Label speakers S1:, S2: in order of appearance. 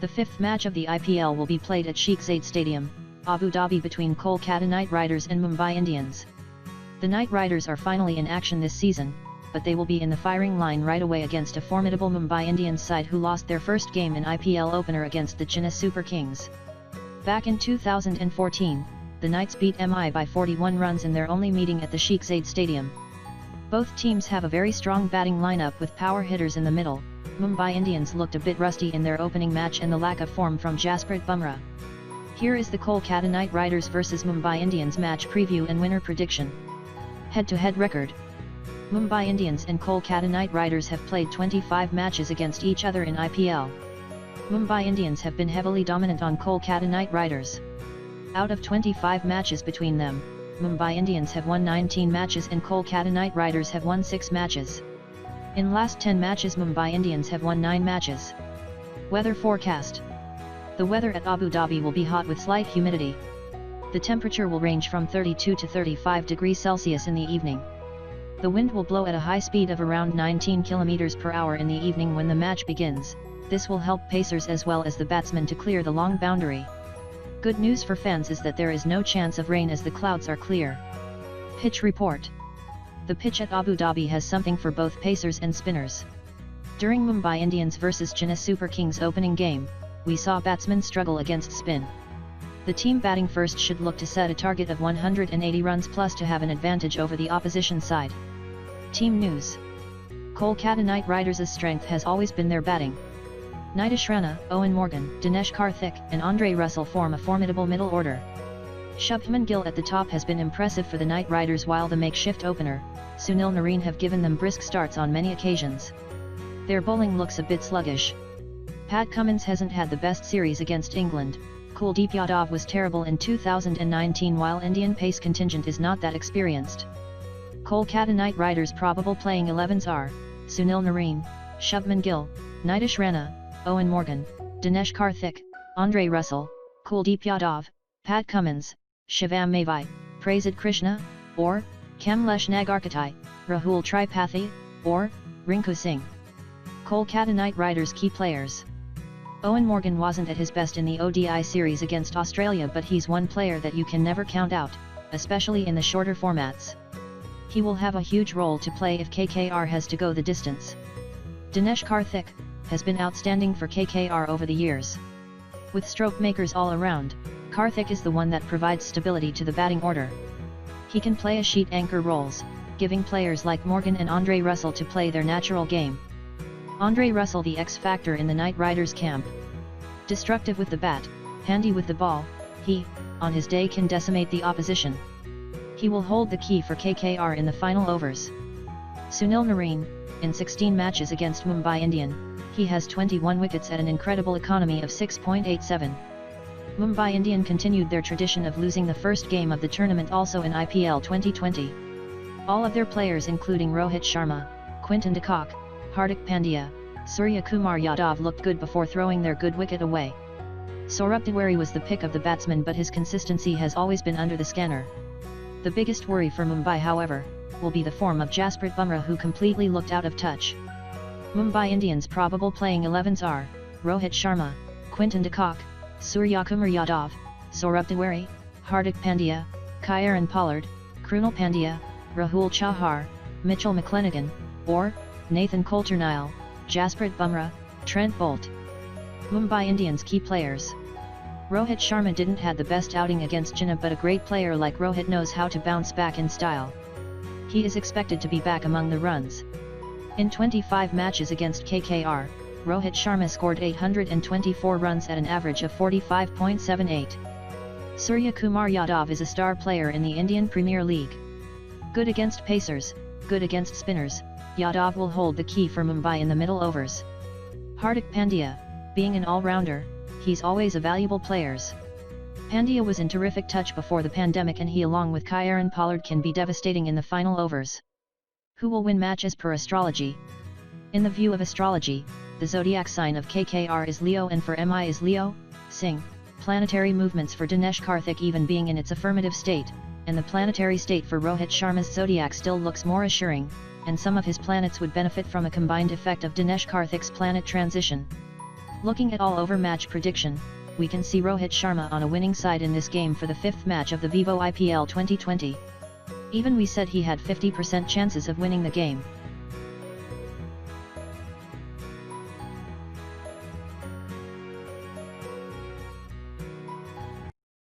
S1: The fifth match of the IPL will be played at Sheikh Zayed Stadium, Abu Dhabi between Kolkata Knight Riders and Mumbai Indians. The Knight Riders are finally in action this season, but they will be in the firing line right away against a formidable Mumbai Indians side who lost their first game in IPL opener against the Chennai Super Kings. Back in 2014, the Knights beat MI by 41 runs in their only meeting at the Sheikh Zayed Stadium. Both teams have a very strong batting lineup with power hitters in the middle. Mumbai Indians looked a bit rusty in their opening match and the lack of form from Jasprit Bumrah. Here is the Kolkata Knight Riders vs Mumbai Indians match preview and winner prediction. Head-to-head record. Mumbai Indians and Kolkata Knight Riders have played 25 matches against each other in IPL. Mumbai Indians have been heavily dominant on Kolkata Knight Riders. Out of 25 matches between them, Mumbai Indians have won 19 matches and Kolkata Knight Riders have won 6 matches. In last 10 matches Mumbai Indians have won 9 matches. Weather forecast. The weather at Abu Dhabi will be hot with slight humidity. The temperature will range from 32 to 35 degrees Celsius in the evening. The wind will blow at a high speed of around 19 km per hour in the evening when the match begins. This will help pacers as well as the batsmen to clear the long boundary. Good news for fans is that there is no chance of rain as the clouds are clear. Pitch report. The pitch at Abu Dhabi has something for both pacers and spinners. During Mumbai Indians vs Chennai Super Kings opening game, we saw batsmen struggle against spin. The team batting first should look to set a target of 180 runs plus to have an advantage over the opposition side. Team news. Kolkata Knight Riders' strength has always been their batting. Nitish Rana, Owen Morgan, Dinesh Karthik and Andre Russell form a formidable middle order. Shubman Gill at the top has been impressive for the Knight Riders while the makeshift opener, Sunil Narine have given them brisk starts on many occasions. Their bowling looks a bit sluggish. Pat Cummins hasn't had the best series against England. Kuldeep Yadav was terrible in 2019 while Indian pace contingent is not that experienced. Kolkata Knight Riders probable playing 11s are Sunil Narine, Shubman Gill, Nitish Rana, Owen Morgan, Dinesh Karthik, Andre Russell, Kuldeep Yadav, Pat Cummins, Shivam Mavai, Prasid Krishna, or Kamlesh Nagarkatai, Rahul Tripathi, or Rinku Singh. Kolkata Knight Riders key players. Owen Morgan wasn't at his best in the ODI series against Australia, but he's one player that you can never count out, especially in the shorter formats. He will have a huge role to play if KKR has to go the distance. Dinesh Karthik has been outstanding for KKR over the years. With stroke makers all around, Karthik is the one that provides stability to the batting order. He can play a sheet anchor roles, giving players like Morgan and Andre Russell to play their natural game. Andre Russell the X-factor in the Knight Riders camp. Destructive with the bat, handy with the ball, he, on his day can decimate the opposition. He will hold the key for KKR in the final overs. Sunil Narine, in 16 matches against Mumbai Indian, he has 21 wickets at an incredible economy of 6.87. Mumbai Indian continued their tradition of losing the first game of the tournament also in IPL 2020. All of their players including Rohit Sharma, Quinton de Kock, Hardik Pandya, Surya Kumar Yadav looked good before throwing their good wicket away. Saurabh Tiwari was the pick of the batsmen, but his consistency has always been under the scanner. The biggest worry for Mumbai, however, will be the form of Jasprit Bumrah, who completely looked out of touch. Mumbai Indians probable playing 11s are Rohit Sharma, Quinton de Kock, Surya Kumar Yadav, Saurabh Tiwari, Hardik Pandya, Kieron Pollard, Krunal Pandya, Rahul Chahar, Mitchell McClenaghan, or Nathan Coulter-Nile, Jasprit Bumrah, Trent Bolt. Mumbai Indians key players. Rohit Sharma didn't have the best outing against Chennai, but a great player like Rohit knows how to bounce back in style. He is expected to be back among the runs. In 25 matches against KKR, Rohit Sharma scored 824 runs at an average of 45.78. Surya Kumar Yadav is a star player in the Indian Premier League. Good against pacers, good against spinners, Yadav will hold the key for Mumbai in the middle overs. Hardik Pandya, being an all-rounder, he's always a valuable player. Pandya was in terrific touch before the pandemic, and he along with Kieron Pollard can be devastating in the final overs. Who will win matches per astrology? In the view of astrology, the zodiac sign of KKR is Leo and for MI is Leo, Singh, planetary movements for Dinesh Karthik even being in its affirmative state, and the planetary state for Rohit Sharma's zodiac still looks more assuring, and some of his planets would benefit from a combined effect of Dinesh Karthik's planet transition. Looking at all-over match prediction, we can see Rohit Sharma on a winning side in this game for the 5th match of the Vivo IPL 2020. Even we said he had 50% chances of winning the game.